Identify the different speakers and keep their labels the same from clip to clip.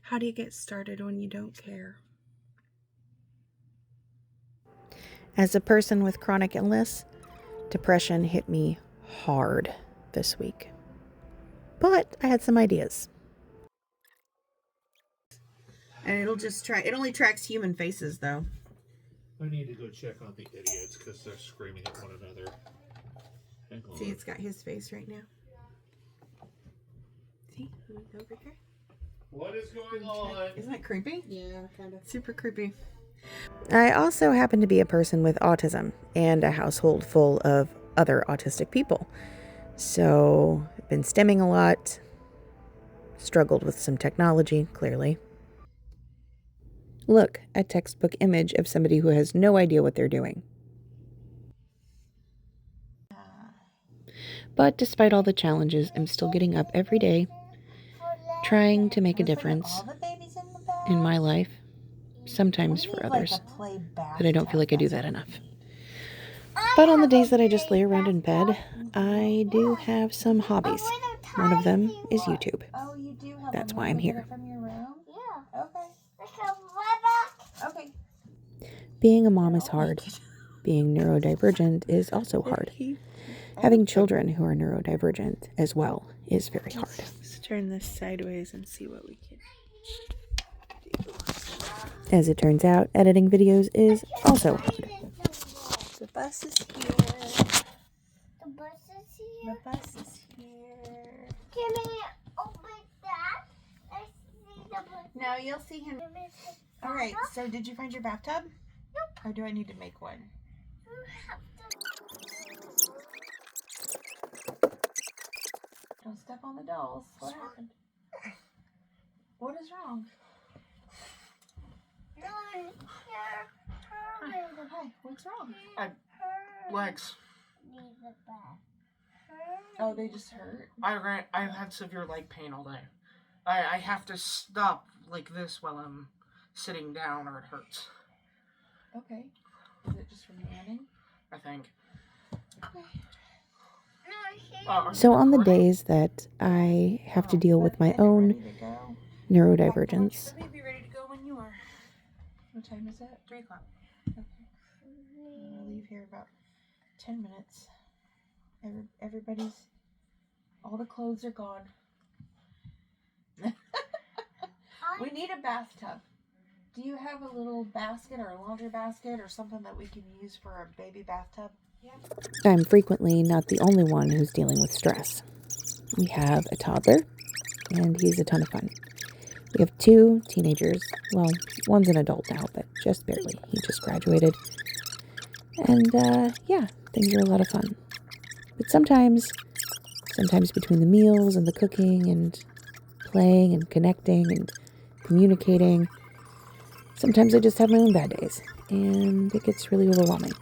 Speaker 1: How do you get started when you don't care?
Speaker 2: As a person with chronic illness, depression hit me hard this week. But I had some ideas.
Speaker 1: And it only tracks human faces though.
Speaker 3: I need to go check on the idiots because they're screaming at one another. Hang on.
Speaker 1: See, it's got his face right now. See, over there.
Speaker 3: What is going on?
Speaker 1: Isn't that creepy?
Speaker 4: Yeah, kind of.
Speaker 1: Super creepy.
Speaker 2: I also happen to be a person with autism and a household full of other autistic people. So I've been stemming a lot, struggled with some technology, clearly. Look, a textbook image of somebody who has no idea what they're doing. But despite all the challenges, I'm still getting up every day, trying to make a difference in my life, sometimes for others, but I don't feel like I do that enough. But on the days that I just lay around in bed, I do have some hobbies. One of them is YouTube.
Speaker 4: Oh, you do have
Speaker 2: That's why I'm here.
Speaker 4: From your room? Yeah. Okay. Okay.
Speaker 2: Being a mom is hard. Being neurodivergent is also hard. Having children who are neurodivergent as well is very hard.
Speaker 1: Let's turn this sideways and see what we can do.
Speaker 2: As it turns out, editing videos is also hard.
Speaker 1: The bus is here.
Speaker 4: The bus is here.
Speaker 1: The bus is here.
Speaker 4: Can I open that? I see the bus.
Speaker 1: Now you'll see him. All right, so did you find your bathtub?
Speaker 4: Nope.
Speaker 1: Or do I need to make one?
Speaker 4: You have to.
Speaker 1: Don't step on the dolls. What happened? What is wrong?
Speaker 4: No,
Speaker 1: Hi, what's wrong?
Speaker 3: Legs.
Speaker 4: Need the bath.
Speaker 1: Oh, they just hurt?
Speaker 3: I've had severe leg pain all day. I have to stop like this while I'm sitting down or it hurts.
Speaker 1: Okay. Is it just from running?
Speaker 3: I think.
Speaker 2: So on the days that I have to deal with my own neurodivergence,
Speaker 1: The baby ready to go when you are. What time is it? 3 o'clock. Okay. I'll leave here about 10 minutes. Everybody's, all the clothes are gone. We need a bathtub. Do you have a little basket or a laundry basket or something that we can use for a baby bathtub? Yeah.
Speaker 2: I'm frequently not the only one who's dealing with stress. We have a toddler, and he's a ton of fun. We have 2 teenagers. Well, one's an adult now, but just barely. He just graduated. And, yeah, things are a lot of fun. But sometimes between the meals and the cooking and playing and connecting and communicating, sometimes I just have my own bad days, and it gets really overwhelming.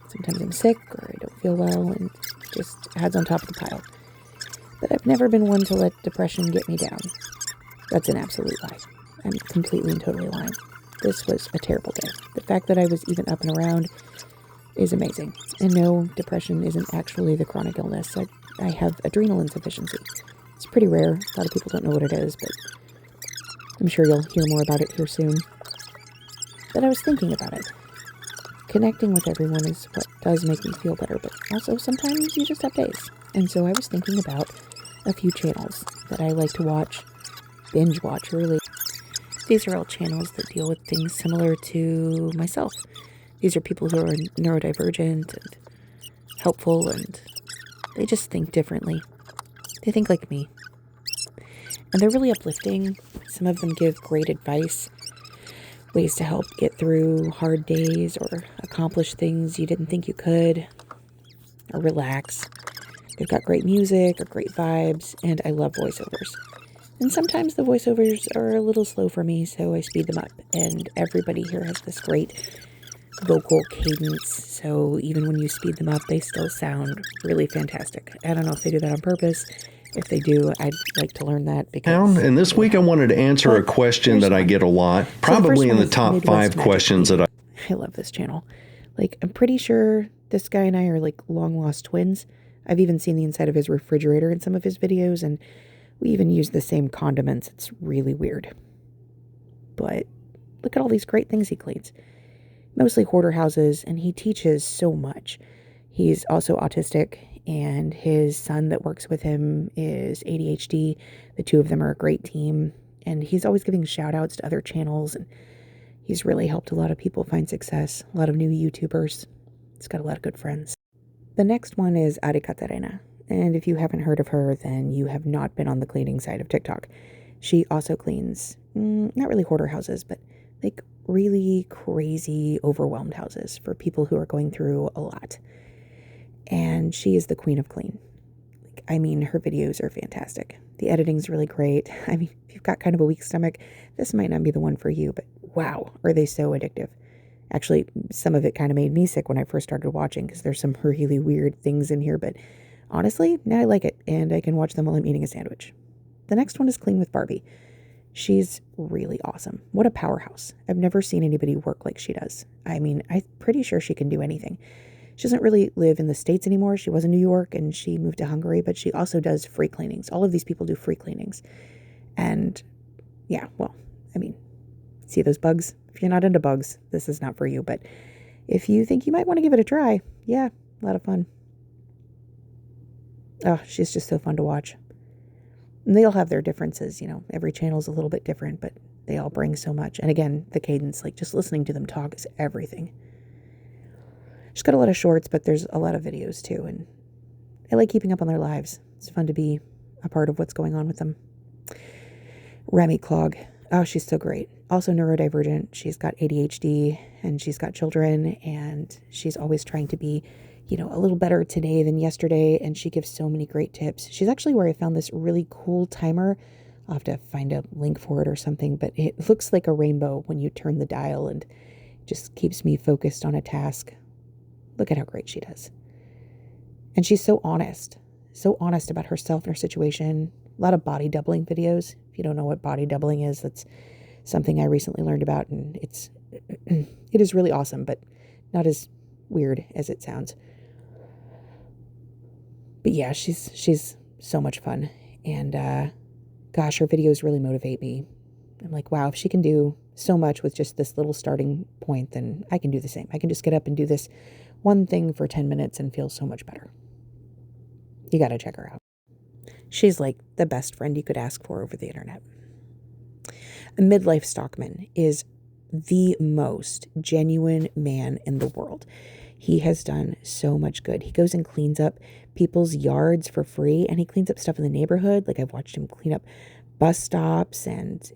Speaker 2: Sometimes I'm sick or I don't feel well, and it just adds on top of the pile. But I've never been one to let depression get me down. That's an absolute lie. I'm completely and totally lying. This was a terrible day. The fact that I was even up and around is amazing. And no, depression isn't actually the chronic illness. I have adrenal insufficiency. It's pretty rare. A lot of people don't know what it is, but I'm sure you'll hear more about it here soon. But I was thinking about it. Connecting with everyone is what does make me feel better, but also sometimes you just have days. And so I was thinking about a few channels that I like to watch, binge watch really. These are all channels that deal with things similar to myself. These are people who are neurodivergent and helpful, and they just think differently. They think like me. And they're really uplifting. Some of them give great advice, ways to help get through hard days or accomplish things you didn't think you could, or relax. They've got great music or great vibes, and I love voiceovers. And sometimes the voiceovers are a little slow for me, so I speed them up. And everybody here has this great vocal cadence, so even when you speed them up, they still sound really fantastic. I don't know if they do that on purpose. If they do, I'd like to learn that because...
Speaker 5: And this week I wanted to answer a question that I get a lot, probably in the top 5 questions that
Speaker 2: I love this channel. Like, I'm pretty sure this guy and I are like long-lost twins. I've even seen the inside of his refrigerator in some of his videos, and we even use the same condiments. It's really weird. but look at all these great things he cleans. Mostly hoarder houses, and he teaches so much. He's also autistic, and his son that works with him is ADHD. The two of them are a great team, and he's always giving shout outs to other channels, and he's really helped a lot of people find success, a lot of new YouTubers. He's got a lot of good friends. The next one is Ari Catarina, and if you haven't heard of her, then you have not been on the cleaning side of TikTok. She also cleans, not really hoarder houses, but like really crazy, overwhelmed houses for people who are going through a lot. And she is the queen of clean. I mean, her videos are fantastic. The editing's really great. I mean, if you've got kind of a weak stomach, this might not be the one for you, but wow, are they so addictive. Actually, some of it kind of made me sick when I first started watching because there's some really weird things in here, but honestly, now I like it, and I can watch them while I'm eating a sandwich. The next one is Clean with Barbie. She's really awesome. What a powerhouse. I've never seen anybody work like she does. I mean, I'm pretty sure she can do anything. She doesn't really live in the States anymore. She was in New York and she moved to Hungary, but she also does free cleanings. All of these people do free cleanings. And yeah, well, I mean, see those bugs? If you're not into bugs, this is not for you. But if you think you might want to give it a try, yeah, a lot of fun. Oh, she's just so fun to watch. And they all have their differences, you know, every channel's a little bit different, but they all bring so much. And again, the cadence, like just listening to them talk is everything. She's got a lot of shorts, but there's a lot of videos too. And I like keeping up on their lives. It's fun to be a part of what's going on with them. Remy Clog. Oh, she's so great. Also neurodivergent. She's got ADHD and she's got children, and she's always trying to be, you know, a little better today than yesterday. And she gives so many great tips. She's actually where I found this really cool timer. I'll have to find a link for it or something, but it looks like a rainbow when you turn the dial and just keeps me focused on a task. Look at how great she does. And she's so honest about herself and her situation. A lot of body doubling videos. If you don't know what body doubling is, that's something I recently learned about, and it is really awesome, but not as weird as it sounds. But yeah, she's so much fun. And gosh, her videos really motivate me. I'm like, wow, if she can do so much with just this little starting point, then I can do the same. I can just get up and do this one thing for 10 minutes and feel so much better. You got to check her out. She's like the best friend you could ask for over the internet. A midlife stockman is the most genuine man in the world. He has done so much good. He goes and cleans up people's yards for free, and he cleans up stuff in the neighborhood. Like I've watched him clean up bus stops and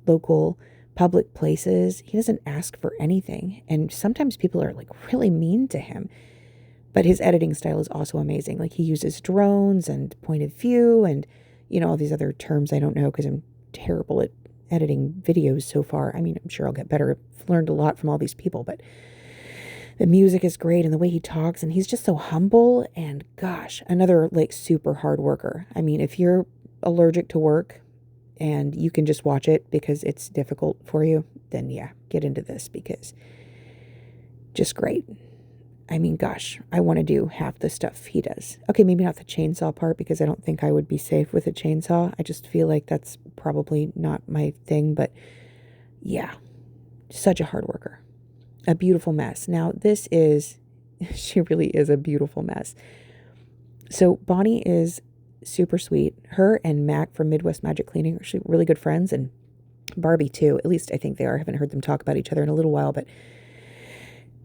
Speaker 2: local public places. He doesn't ask for anything. And sometimes people are like really mean to him. But his editing style is also amazing. Like he uses drones and point of view and, you know, all these other terms I don't know because I'm terrible at editing videos so far. I mean, I'm sure I'll get better. I've learned a lot from all these people, but the music is great and the way he talks, and he's just so humble. And gosh, another like super hard worker. I mean, if you're allergic to work and you can just watch it because it's difficult for you, then yeah, get into this because just great. I mean, gosh, I want to do half the stuff he does. Okay, maybe not the chainsaw part because I don't think I would be safe with a chainsaw. I just feel like that's probably not my thing, but yeah, such a hard worker. A beautiful mess. Now, she really is a beautiful mess. So Bonnie is super sweet. Her and Mac from Midwest Magic Cleaning are actually really good friends, and Barbie too. At least I think they are. I haven't heard them talk about each other in a little while, but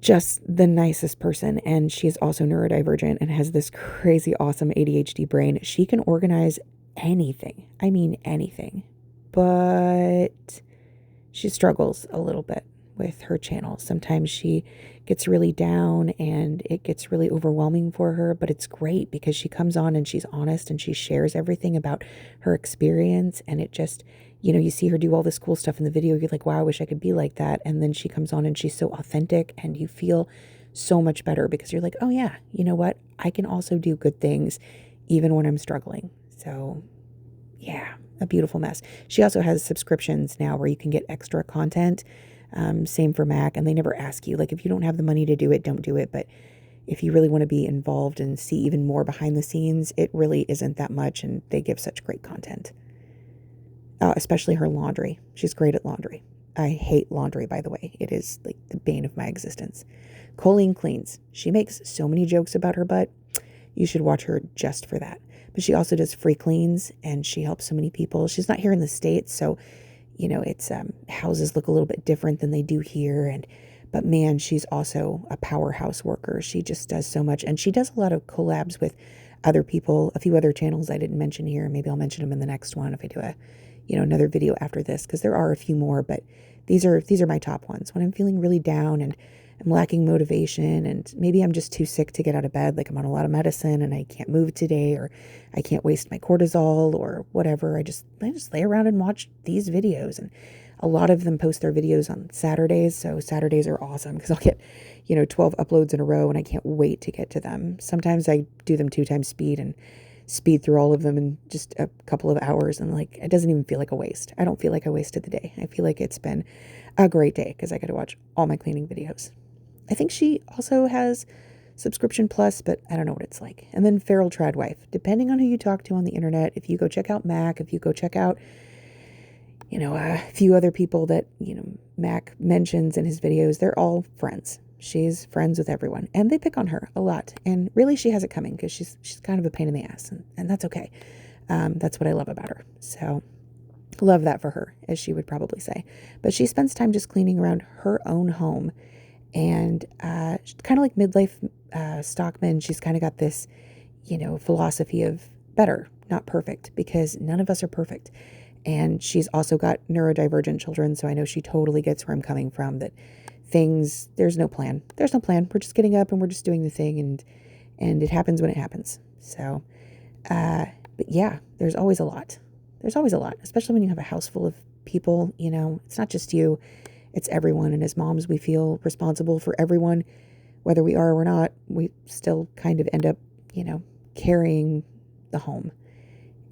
Speaker 2: just the nicest person. And she is also neurodivergent and has this crazy awesome ADHD brain. She can organize anything. I mean anything. But she struggles a little bit with her channel. Sometimes she gets really down and it gets really overwhelming for her, but it's great because she comes on and she's honest and she shares everything about her experience, and it just, you know, you see her do all this cool stuff in the video. You're like, wow, I wish I could be like that. And then she comes on and she's so authentic and you feel so much better because you're like, oh yeah, you know what? I can also do good things even when I'm struggling. So yeah, a beautiful mess. She also has subscriptions now where you can get extra content. Same for Mac, and they never ask you, like, if you don't have the money to do it, don't do it. But if you really want to be involved and see even more behind the scenes, it really isn't that much, and they give such great content. Especially her laundry. She's great at laundry. I hate laundry, by the way. It is like the bane of my existence. Colleen cleans. She makes so many jokes about her butt. You should watch her just for that. But she also does free cleans, and she helps so many people. She's not here in the States, so, it's houses look a little bit different than they do here. But man, she's also a powerhouse worker. She just does so much. And she does a lot of collabs with other people, a few other channels I didn't mention here. Maybe I'll mention them in the next one if I do another video after this, because there are a few more, but these are my top ones. When I'm feeling really down and I'm lacking motivation, and maybe I'm just too sick to get out of bed, like I'm on a lot of medicine and I can't move today, or I can't waste my cortisol or whatever. I just lay around and watch these videos, and a lot of them post their videos on Saturdays. So Saturdays are awesome because I'll get, 12 uploads in a row, and I can't wait to get to them. Sometimes I do them 2 times speed and speed through all of them in just a couple of hours, and like, it doesn't even feel like a waste. I don't feel like I wasted the day. I feel like it's been a great day because I got to watch all my cleaning videos. I think she also has subscription plus, but I don't know what it's like. And then Feral Tradwife, depending on who you talk to on the internet, if you go check out Mac, if you go check out, a few other people that, Mac mentions in his videos, they're all friends. She's friends with everyone, and they pick on her a lot. And really, she has it coming because she's kind of a pain in the ass, and that's okay. That's what I love about her. So love that for her, as she would probably say. But she spends time just cleaning around her own home. And kind of like midlife Stockman, she's kind of got this, philosophy of better, not perfect, because none of us are perfect. And she's also got neurodivergent children, so I know she totally gets where I'm coming from, that there's no plan. There's no plan. We're just getting up and we're just doing the thing, and it happens when it happens. So, but yeah, there's always a lot. There's always a lot, especially when you have a house full of people, it's not just you. It's everyone. And as moms, we feel responsible for everyone, whether we are or not. We still kind of end up, carrying the home.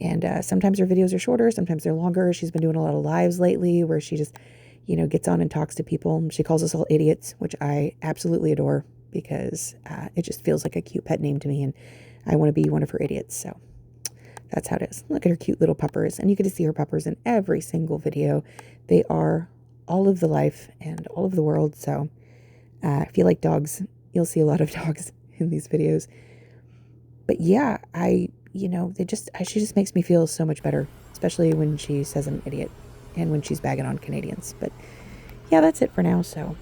Speaker 2: And sometimes her videos are shorter. Sometimes they're longer. She's been doing a lot of lives lately where she just, gets on and talks to people. She calls us all idiots, which I absolutely adore because it just feels like a cute pet name to me. And I want to be one of her idiots. So that's how it is. Look at her cute little puppers. And you get to see her puppers in every single video. They are all of the life and all of the world. So if you like dogs, you'll see a lot of dogs in these videos. But yeah, she just makes me feel so much better, especially when she says I'm an idiot and when she's bagging on Canadians. But yeah, that's it for now. So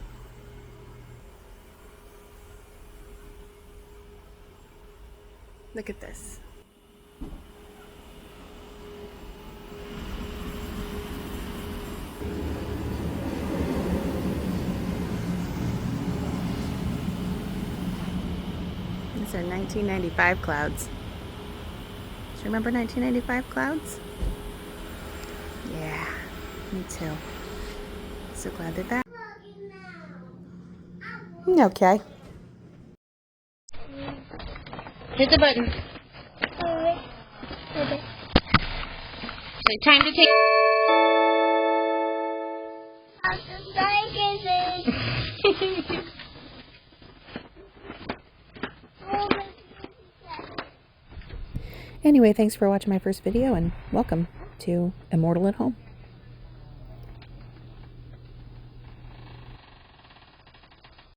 Speaker 2: look at this. These are 1995 clouds. Do you remember 1995 clouds? Yeah, me too. So glad they're back. Okay.
Speaker 6: Hit the button. So time to take.
Speaker 2: Anyway, thanks for watching my first video, and welcome to Immortal at Home.